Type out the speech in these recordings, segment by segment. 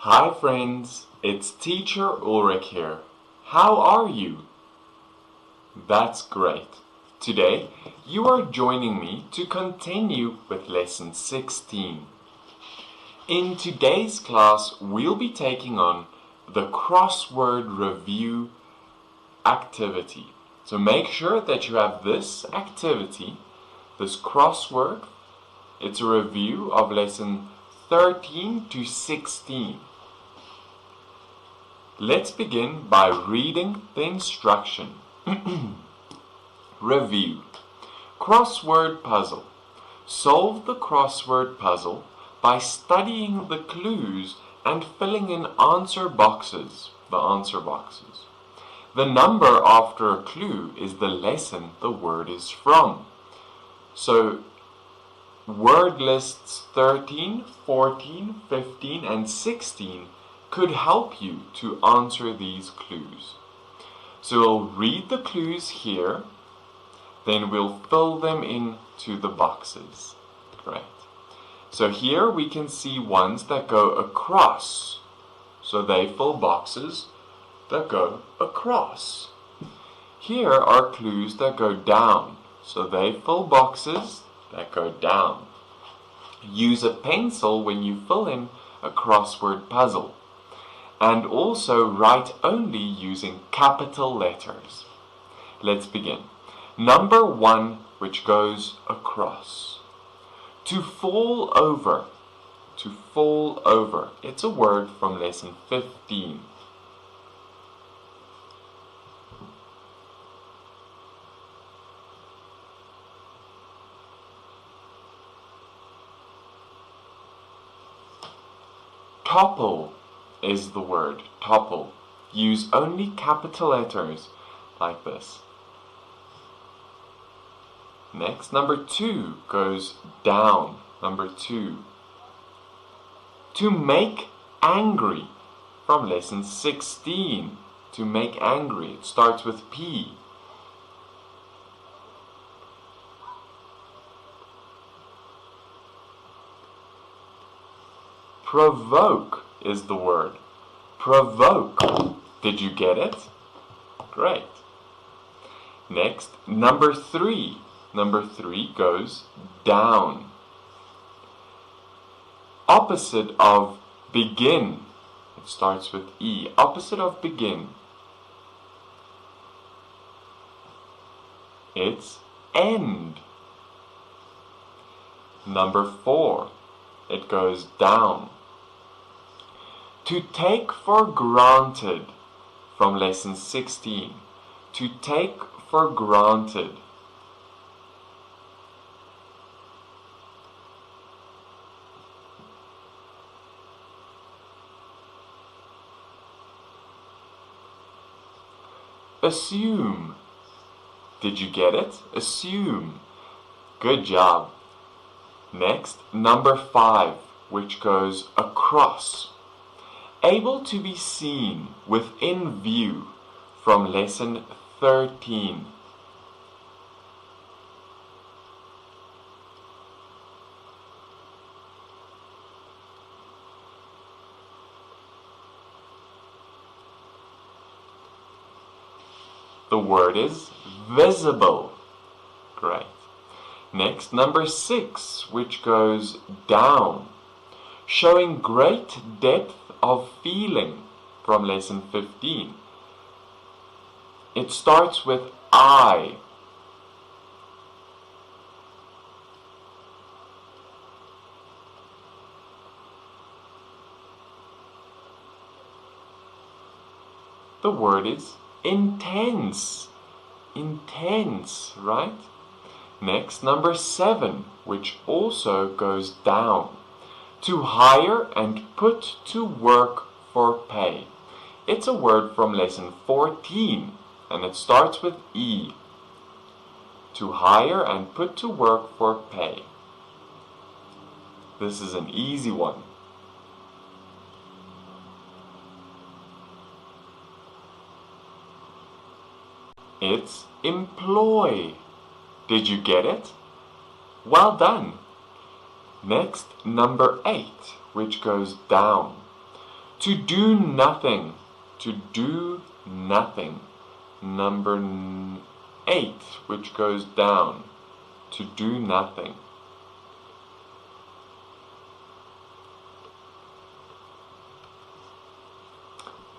Hi friends, it's teacher Ulrich here. How are you? That's great. Today you are joining me to continue with lesson 16. In today's class we'll be taking on the crossword review activity. So make sure that you have this activity, this crossword. It's a review of lesson 13 to 16. Let's begin by reading the instruction. Review. Crossword puzzle. Solve the crossword puzzle by studying the clues and filling in answer boxes, the answer boxes. The number after a clue is the lesson the word is from. So, word lists 13, 14, 15, and 16 could help you to answer these clues. So we'll read the clues here, then we'll fill them into the boxes. Great. So here we can see ones that go across. So they fill boxes that go across. Here are clues that go down. So they fill boxes that go down. Use a pencil when you fill in a crossword puzzle. And also write only using capital letters. Let's begin. Number 1, which goes across. To fall over. To fall over. It's a word from lesson 15. Topple is the word. Topple. Use only capital letters like this. Next, number 2 goes down. Number 2. To make angry from lesson 16. To make angry. It starts with P. Provoke is the word. Provoke. Did you get it? Great. Next, number 3. Number 3 goes down. Opposite of begin. It starts with E. Opposite of begin. It's end. Number 4. It goes down. To take for granted from lesson 16. To take for granted. Assume. Did you get it? Assume. Good job. Next, number 5, which goes across. Able to be seen within view from lesson 13. The word is visible. Great. Next, number 6, which goes down. Showing great depth of feeling from lesson 15. It starts with I. The word is intense. Intense, right? Next, number 7, which also goes down. To hire and put to work for pay. It's a word from lesson 14, and it starts with E. To hire and put to work for pay. This is an easy one. It's employ. Did you get it? Well done. Next, number 8, which goes down. To do nothing. To do nothing. Number 8, which goes down. To do nothing.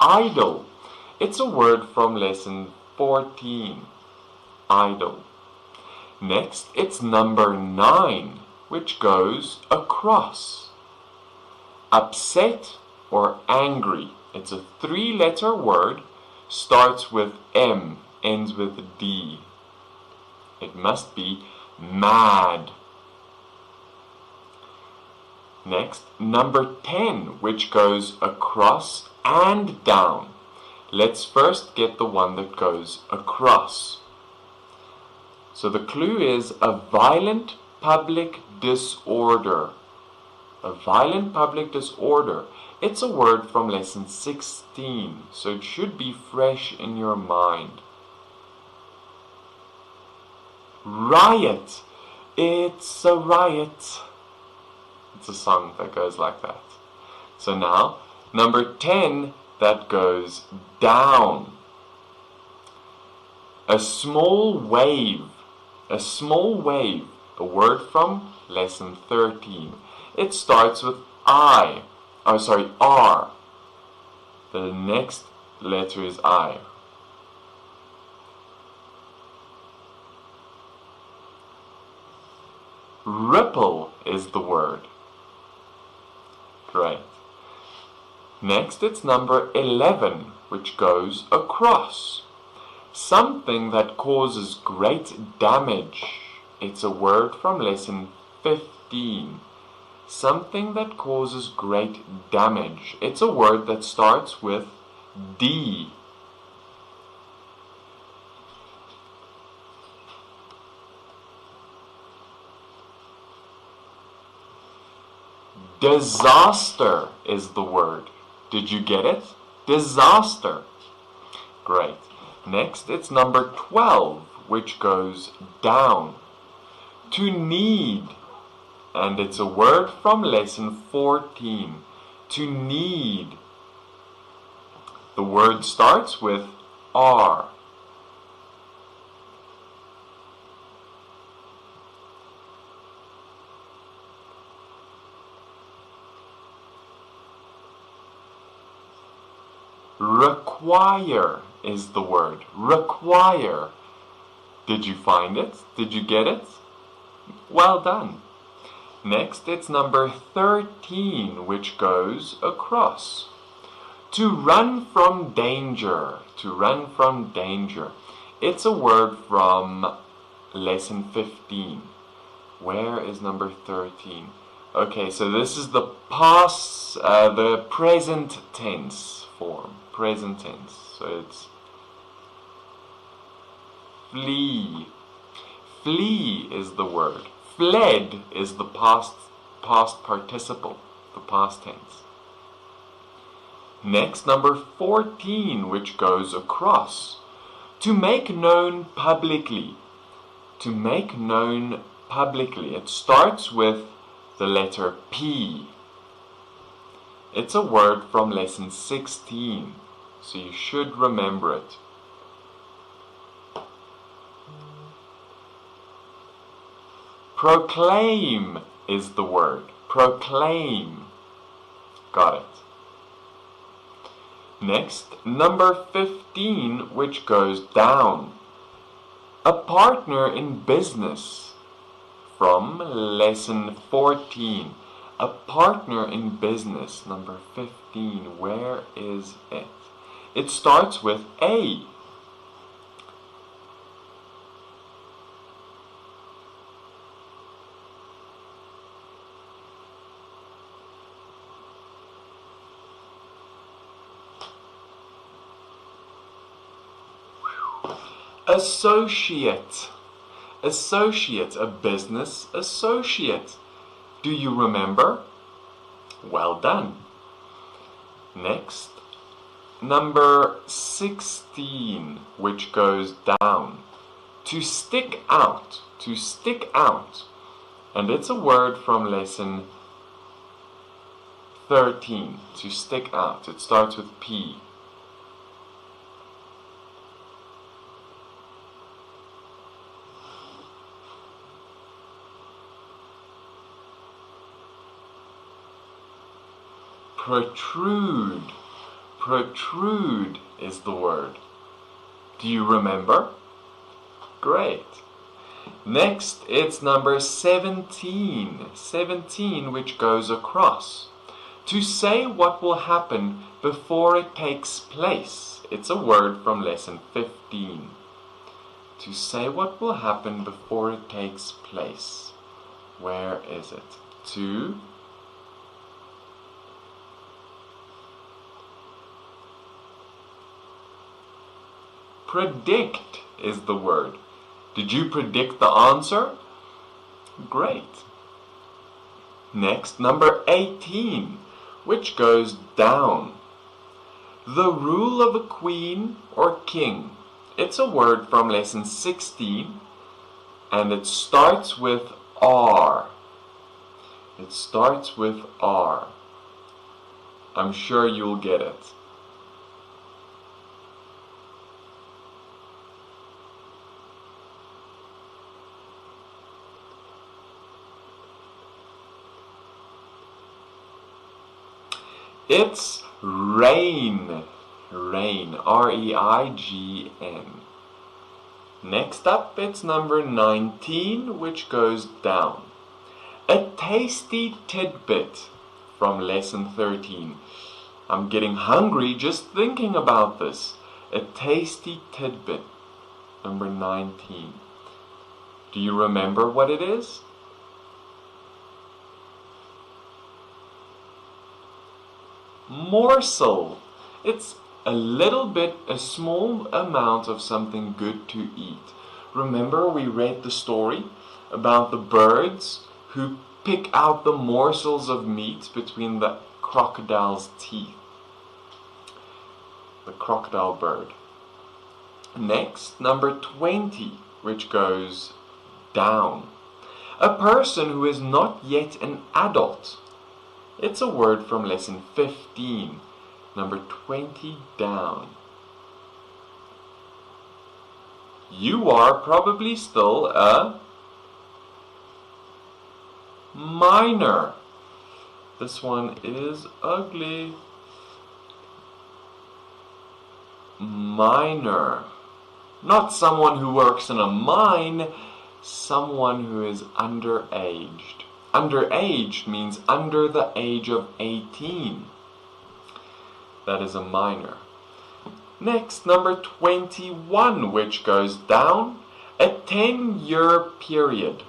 Idle. It's a word from lesson 14. Idle. Next, it's number 9, which goes across. Upset or angry. It's a 3-letter word, starts with M, ends with D. It must be mad. Next, number 10, which goes across and down. Let's first get the one that goes across. So the clue is a violent public disorder. A violent public disorder. It's a word from lesson 16, so it should be fresh in your mind. Riot. It's a riot. It's a song that goes like that. So now, number 10, that goes down. A small wave. A small wave. A word from lesson 13. It starts with R. The next letter is I. Ripple is the word. Great. Next, it's number 11, which goes across. Something that causes great damage. It's a word from lesson 15. Something that causes great damage. It's a word that starts with D. Disaster is the word. Did you get it? Disaster. Great. Next, it's number 12, which goes down. To need. And it's a word from lesson 14. To need. The word starts with R. Require is the word. Require. Did you find it? Did you get it? Well done. Next, it's number 13, which goes across. To run from danger. To run from danger. It's a word from lesson 15. Where is number 13? Okay, so this is the the present tense form. Present tense. So it's flee. Flee is the word. Fled is the past participle, the past tense. Next, number 14, which goes across. To make known publicly. To make known publicly. It starts with the letter P. It's a word from lesson 16, so you should remember it. Proclaim is the word. Proclaim. Got it. Next, number 15, which goes down. A partner in business. From lesson 14. A partner in business. Number 15. Where is it? It starts with A. Associate. Associate, a business associate. Do you remember? Well done. Next, number 16, which goes down. To stick out. To stick out. And it's a word from lesson 13. To stick out. It starts with P. Protrude. Protrude is the word. Do you remember? Great. Next, it's number 17. 17, which goes across. To say what will happen before it takes place. It's a word from lesson 15. To say what will happen before it takes place. Where is it? To predict is the word. Did you predict the answer? Great. Next, number 18, which goes down. The rule of a queen or king. It's a word from lesson 16, and it starts with R. It starts with R. I'm sure you'll get it. It's reign. Reign. R-E-I-G-N. Next up, it's number 19, which goes down. A tasty tidbit from lesson 13. I'm getting hungry just thinking about this. A tasty tidbit. Number 19. Do you remember what it is? Morsel. It's a small amount of something good to eat. Remember we read the story about the birds who pick out the morsels of meat between the crocodile's teeth. The crocodile bird. Next, number 20, which goes down. A person who is not yet an adult. It's a word from lesson 15, number 20, down. You are probably still a minor. This one is ugly. Minor. Not someone who works in a mine, someone who is underaged. Underage means under the age of 18. That is a minor. Next, number 21, which goes down. A 10-year period.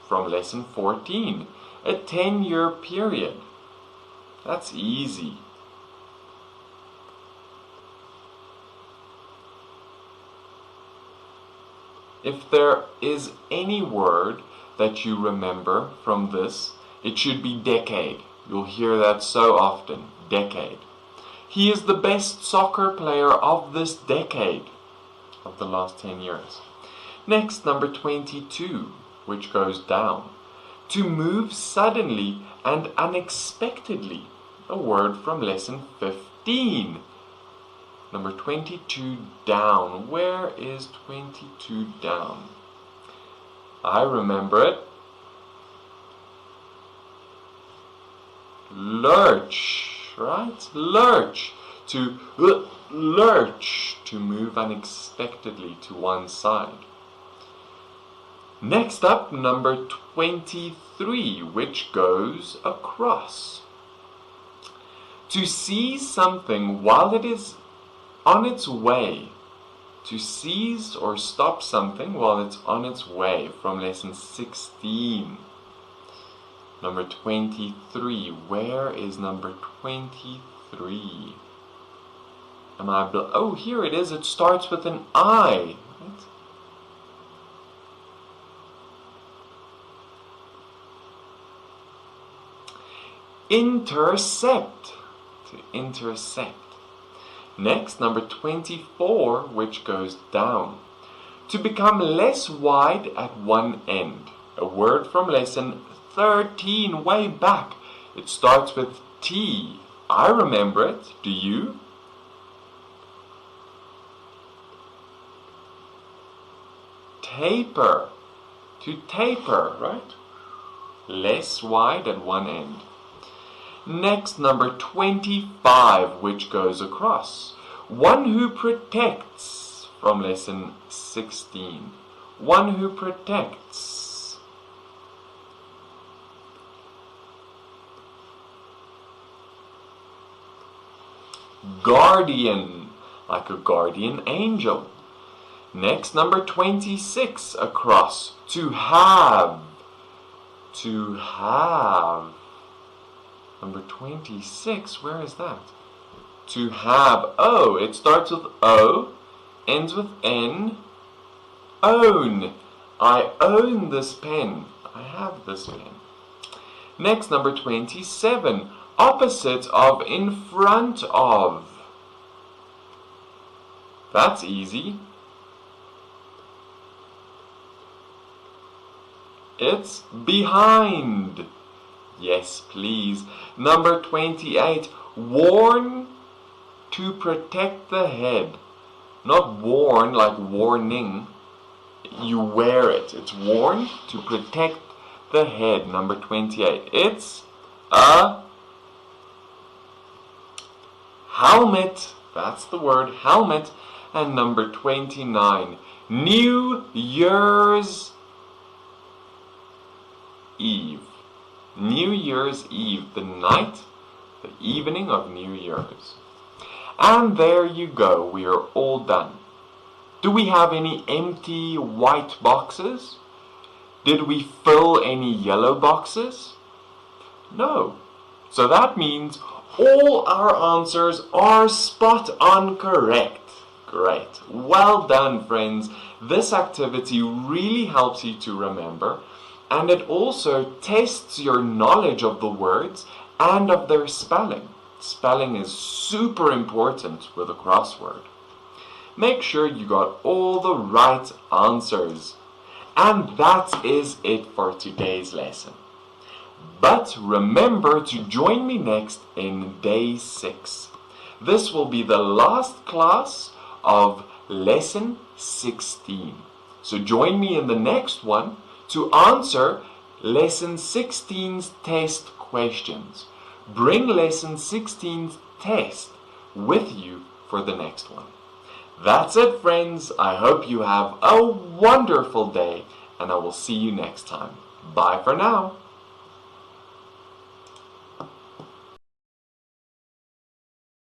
From lesson 14. A 10-year period. That's easy. If there is any word that you remember from this, it should be decade. You'll hear that so often. Decade. He is the best soccer player of this decade, of the last 10 years. Next, number 22, which goes down. To move suddenly and unexpectedly. A word from lesson 15. Number 22, down. Where is 22 down? I remember it. Lurch, right? Lurch. To lurch. To move unexpectedly to one side. Next up, number 23, which goes across. To seize something while it is on its way. To seize or stop something while it's on its way, from lesson 16. Number 23. Where is number 23? Oh, here it is. It starts with an I. Right? Intercept. To intercept. Next, number 24, which goes down. To become less wide at one end. A word from lesson 13, way back. It starts with T. I remember it. Do you? Taper. To taper, right? Less wide at one end. Next, number 25, which goes across. One who protects, from lesson 16. One who protects. Guardian, like a guardian angel. Next, number 26, across. To have. To have. Number 26, where is that? To have. Oh, it starts with O, ends with N. Own. I own this pen. I have this pen. Next, number 27, opposite of in front of. That's easy. It's behind. Yes, please. Number 28. Worn to protect the head. Not worn like warning. You wear it. It's worn to protect the head. Number 28. It's a helmet. That's the word, helmet. And number 29. New Year's Eve. New Year's Eve, the night, the evening of New Year's. And there you go, we are all done. Do we have any empty white boxes? Did we fill any yellow boxes? No. So that means all our answers are spot on correct. Great. Well done, friends. This activity really helps you to remember. And it also tests your knowledge of the words and of their spelling. Spelling is super important with a crossword. Make sure you got all the right answers. And that is it for today's lesson. But remember to join me next in day 6. This will be the last class of lesson 16. So join me in the next one to answer lesson 16's test questions. Bring lesson 16's test with you for the next one. That's it, friends. I hope you have a wonderful day, and I will see you next time. Bye for now.